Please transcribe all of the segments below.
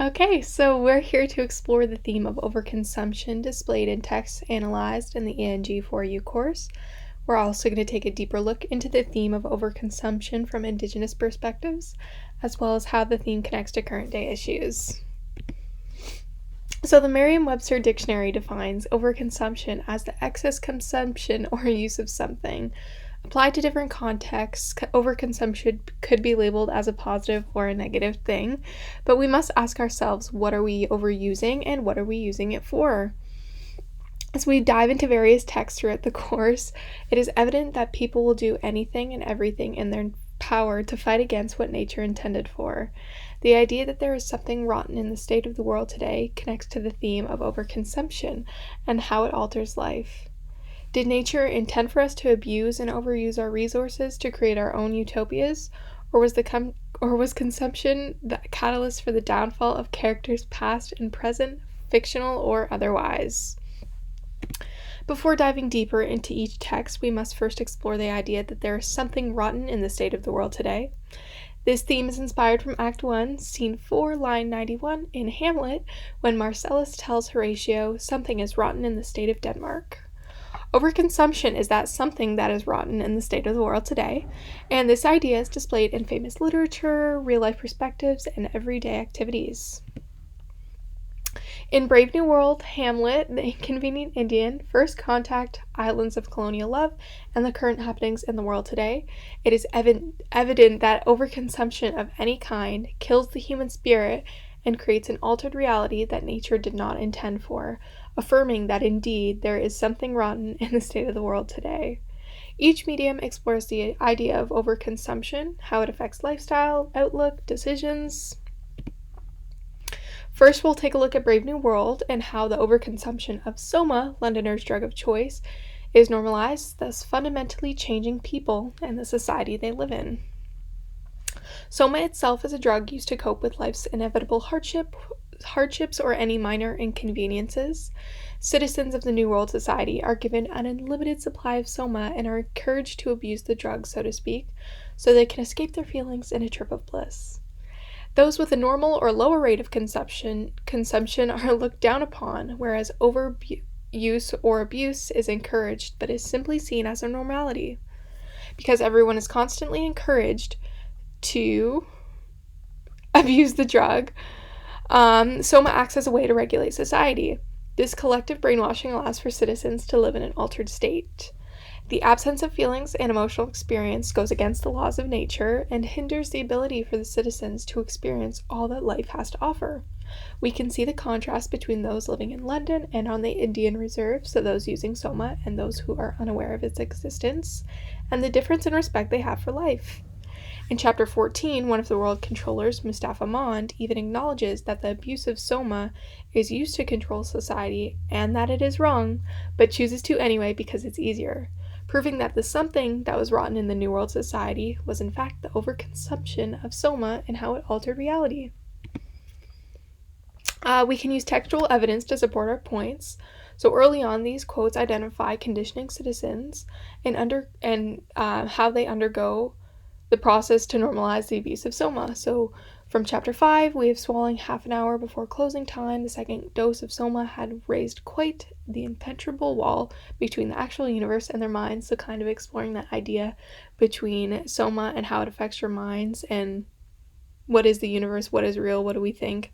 Okay, so we're here to explore the theme of overconsumption displayed in text analyzed in the ENG4U course. We're also going to take a deeper look into the theme of overconsumption from Indigenous perspectives, as well as how the theme connects to current day issues. So the Merriam-Webster dictionary defines overconsumption as the excess consumption or use of something. Applied to different contexts, overconsumption could be labeled as a positive or a negative thing, but we must ask ourselves, what are we overusing and what are we using it for? As we dive into various texts throughout the course, it is evident that people will do anything and everything in their power to fight against what nature intended for. The idea that there is something rotten in the state of the world today connects to the theme of overconsumption and how it alters life. Did nature intend for us to abuse and overuse our resources to create our own utopias, or was consumption the catalyst for the downfall of characters past and present, fictional or otherwise? Before diving deeper into each text, we must first explore the idea that there is something rotten in the state of the world today. This theme is inspired from Act 1, Scene 4, line 91 in Hamlet, when Marcellus tells Horatio something is rotten in the state of Denmark. Overconsumption is that something that is rotten in the state of the world today, and this idea is displayed in famous literature, real-life perspectives, and everyday activities. In Brave New World, Hamlet, the inconvenient Indian, first contact islands of colonial love and the current happenings in the world today. It is evident that overconsumption of any kind kills the human spirit and creates an altered reality that nature did not intend for, affirming that indeed there is something rotten in the state of the world today. Each medium explores the idea of overconsumption, how it affects lifestyle, outlook, decisions. First, we'll take a look at Brave New World and how the overconsumption of Soma, Londoners' drug of choice, is normalized, thus fundamentally changing people and the society they live in. Soma itself is a drug used to cope with life's inevitable hardships or any minor inconveniences. Citizens of the New World Society are given an unlimited supply of Soma and are encouraged to abuse the drug, so to speak, so they can escape their feelings in a trip of bliss. Those with a normal or lower rate of consumption are looked down upon, whereas overuse or abuse is encouraged but is simply seen as a normality. Because everyone is constantly encouraged to abuse the drug, Soma acts as a way to regulate society. This collective brainwashing allows for citizens to live in an altered state. The absence of feelings and emotional experience goes against the laws of nature and hinders the ability for the citizens to experience all that life has to offer. We can see the contrast between those living in London and on the Indian Reserve, so those using Soma and those who are unaware of its existence, and the difference in respect they have for life. In Chapter 14, one of the world controllers, Mustafa Mond, even acknowledges that the abuse of Soma is used to control society and that it is wrong, but chooses to anyway because it's easier, proving that the something that was rotten in the New World Society was in fact the overconsumption of Soma and how it altered reality. We can use textual evidence to support our points. So early on, these quotes identify conditioning citizens and how they undergo the process to normalize the abuse of Soma. So from Chapter 5, we have swallowing half an hour before closing time. The second dose of Soma had raised quite the impenetrable wall between the actual universe and their minds, so kind of exploring that idea between Soma and how it affects your minds and what is the universe, what is real, what do we think.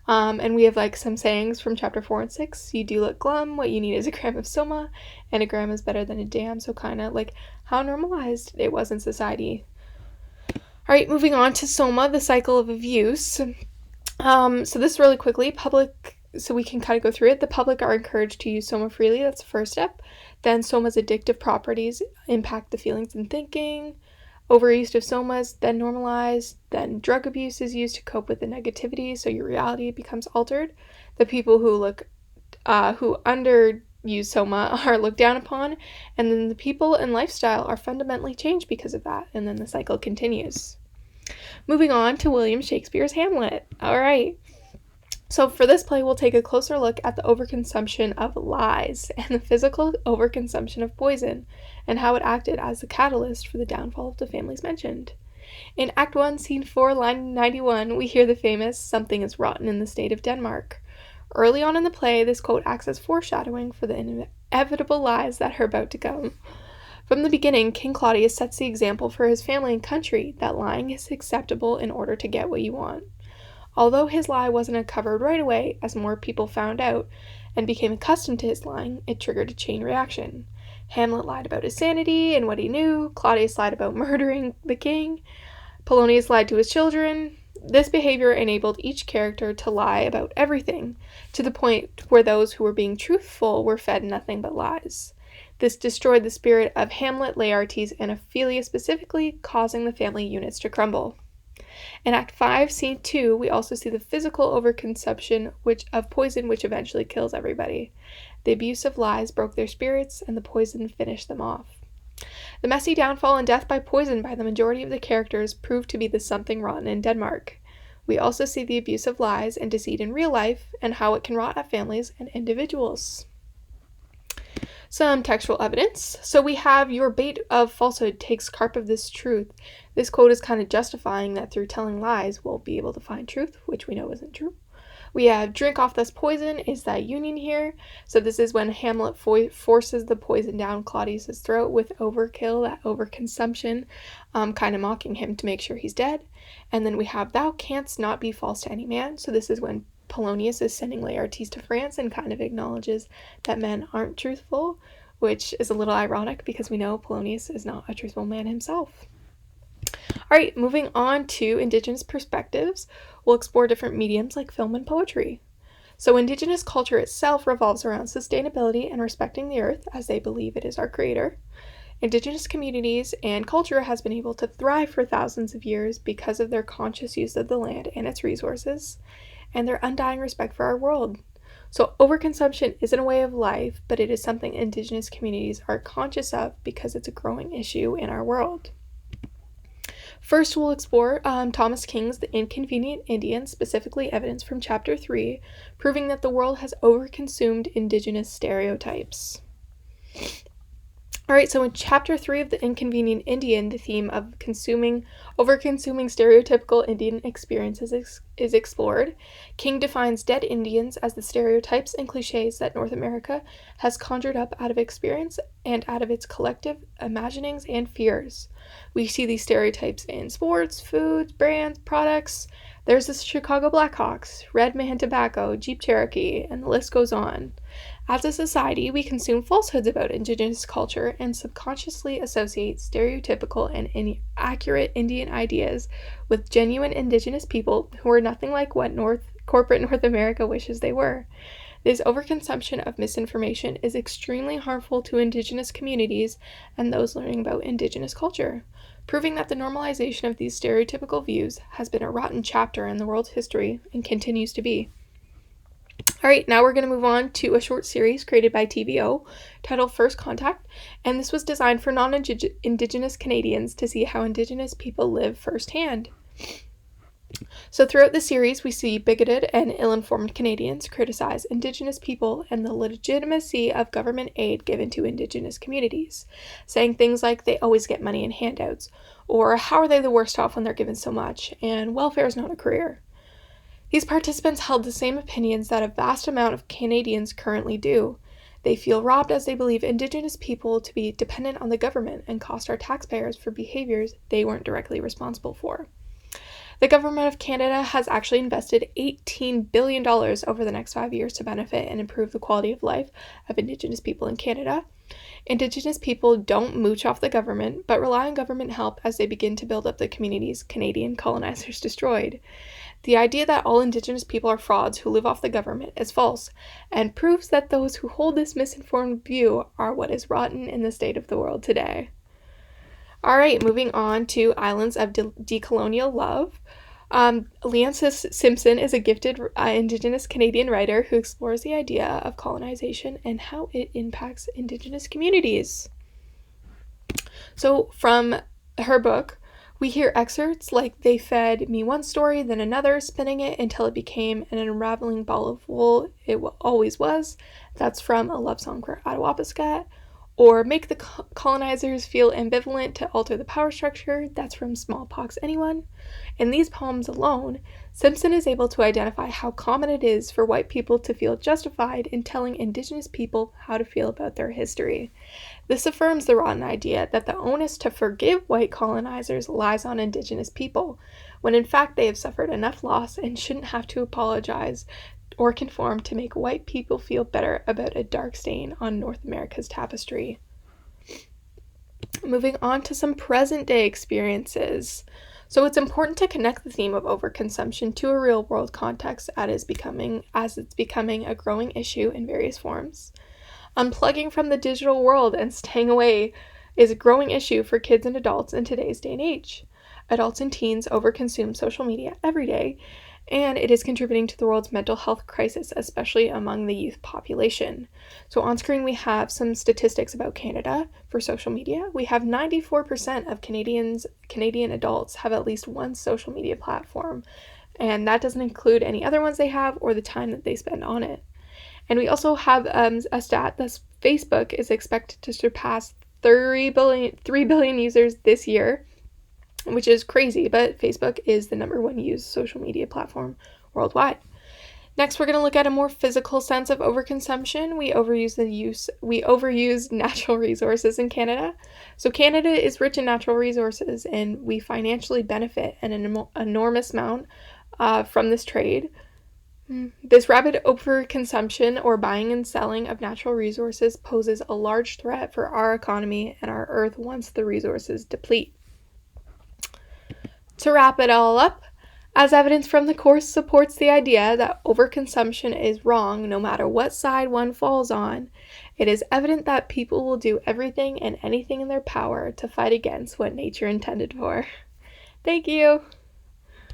And we have some sayings from Chapter 4 and 6. You do look glum, what you need is a gram of Soma, and a gram is better than a dam, so kind of how normalized it was in society. Alright, moving on to Soma, the cycle of abuse. So this really quickly, so we can kind of go through it. The public are encouraged to use Soma freely, that's the first step. Then Soma's addictive properties impact the feelings and thinking. Overuse of Soma is then normalized. Then drug abuse is used to cope with the negativity, so your reality becomes altered. The people who underuse Soma are looked down upon, and then the people and lifestyle are fundamentally changed because of that, and then the cycle continues. Moving on to William Shakespeare's Hamlet. Alright, so for this play, we'll take a closer look at the overconsumption of lies and the physical overconsumption of poison, and how it acted as the catalyst for the downfall of the families mentioned. In Act 1, Scene 4, line 91, we hear the famous "Something is rotten in the state of Denmark." Early on in the play, this quote acts as foreshadowing for the inevitable lies that are about to come. From the beginning, King Claudius sets the example for his family and country that lying is acceptable in order to get what you want. Although his lie wasn't uncovered right away, as more people found out and became accustomed to his lying, it triggered a chain reaction. Hamlet lied about his sanity and what he knew, Claudius lied about murdering the king, Polonius lied to his children. This behavior enabled each character to lie about everything, to the point where those who were being truthful were fed nothing but lies. This destroyed the spirit of Hamlet, Laertes, and Ophelia specifically, causing the family units to crumble. In Act 5, Scene 2, we also see the physical overconsumption of poison, which eventually kills everybody. The abuse of lies broke their spirits, and the poison finished them off. The messy downfall and death by poison by the majority of the characters proved to be the something rotten in Denmark. We also see the abuse of lies and deceit in real life, and how it can rot at families and individuals. Some textual evidence. So we have "Your bait of falsehood takes carp of this truth." This quote is kind of justifying that through telling lies we'll be able to find truth, which we know isn't true. We have "Drink off this poison." Is that union here? So this is when Hamlet forces the poison down Claudius's throat with overkill, that overconsumption, kind of mocking him to make sure he's dead. And then we have "Thou canst not be false to any man." So this is when Polonius is sending Laertes to France and kind of acknowledges that men aren't truthful, which is a little ironic because we know Polonius is not a truthful man himself. All right, moving on to Indigenous perspectives, we'll explore different mediums like film and poetry. So Indigenous culture itself revolves around sustainability and respecting the earth, as they believe it is our creator. Indigenous communities and culture has been able to thrive for thousands of years because of their conscious use of the land and its resources, and their undying respect for our world. So overconsumption isn't a way of life, but it is something Indigenous communities are conscious of because it's a growing issue in our world. First, we'll explore Thomas King's The Inconvenient Indian, specifically evidence from Chapter 3, proving that the world has overconsumed Indigenous stereotypes. Alright, so in Chapter 3 of The Inconvenient Indian, the theme of overconsuming stereotypical Indian experiences is explored. King defines dead Indians as the stereotypes and cliches that North America has conjured up out of experience and out of its collective imaginings and fears. We see these stereotypes in sports, foods, brands, products. There's the Chicago Blackhawks, Red Man Tobacco, Jeep Cherokee, and the list goes on. As a society, we consume falsehoods about Indigenous culture and subconsciously associate stereotypical and inaccurate Indian ideas with genuine Indigenous people who are nothing like what corporate North America wishes they were. This overconsumption of misinformation is extremely harmful to Indigenous communities and those learning about Indigenous culture, proving that the normalization of these stereotypical views has been a rotten chapter in the world's history and continues to be. Alright, now we're going to move on to a short series created by TVO titled First Contact, and this was designed for non-Indigenous Canadians to see how Indigenous people live firsthand. So throughout the series, we see bigoted and ill-informed Canadians criticize Indigenous people and the legitimacy of government aid given to Indigenous communities, saying things like they always get money in handouts, or how are they the worst off when they're given so much, and welfare is not a career. These participants held the same opinions that a vast amount of Canadians currently do. They feel robbed as they believe Indigenous people to be dependent on the government and cost our taxpayers for behaviors they weren't directly responsible for. The government of Canada has actually invested $18 billion over the next 5 years to benefit and improve the quality of life of Indigenous people in Canada. Indigenous people don't mooch off the government, but rely on government help as they begin to build up the communities Canadian colonizers destroyed. The idea that all Indigenous people are frauds who live off the government is false, and proves that those who hold this misinformed view are what is rotten in the state of the world today. Alright, moving on to Islands of Decolonial Love. Leanne Simpson is a gifted Indigenous Canadian writer who explores the idea of colonization and how it impacts Indigenous communities. So from her book, we hear excerpts like "They fed me one story, then another, spinning it until it became an unraveling ball of wool. It always was." That's from A Love Song for Attawapiskat. or make the colonizers feel ambivalent to alter the power structure. That's from Smallpox Anyone. In these poems alone, Simpson is able to identify how common it is for white people to feel justified in telling indigenous people how to feel about their history. This affirms the rotten idea that the onus to forgive white colonizers lies on indigenous people, when in fact they have suffered enough loss and shouldn't have to apologize or conform to make white people feel better about a dark stain on North America's tapestry. Moving on to some present-day experiences. So it's important to connect the theme of overconsumption to a real-world context as it's becoming a growing issue in various forms. Unplugging from the digital world and staying away is a growing issue for kids and adults in today's day and age. Adults and teens overconsume social media every day, and it is contributing to the world's mental health crisis, especially among the youth population. So on screen we have some statistics about Canada for social media. We have 94% of Canadian adults have at least one social media platform, and that doesn't include any other ones they have or the time that they spend on it. And we also have a stat that Facebook is expected to surpass 3 billion users this year, which is crazy, but Facebook is the number one used social media platform worldwide. Next, we're going to look at a more physical sense of overconsumption. We overuse natural resources in Canada. So Canada is rich in natural resources, and we financially benefit an enormous amount from this trade. This rapid overconsumption or buying and selling of natural resources poses a large threat for our economy and our Earth once the resources deplete. To wrap it all up, as evidence from the course supports the idea that overconsumption is wrong no matter what side one falls on, it is evident that people will do everything and anything in their power to fight against what nature intended for. Thank you!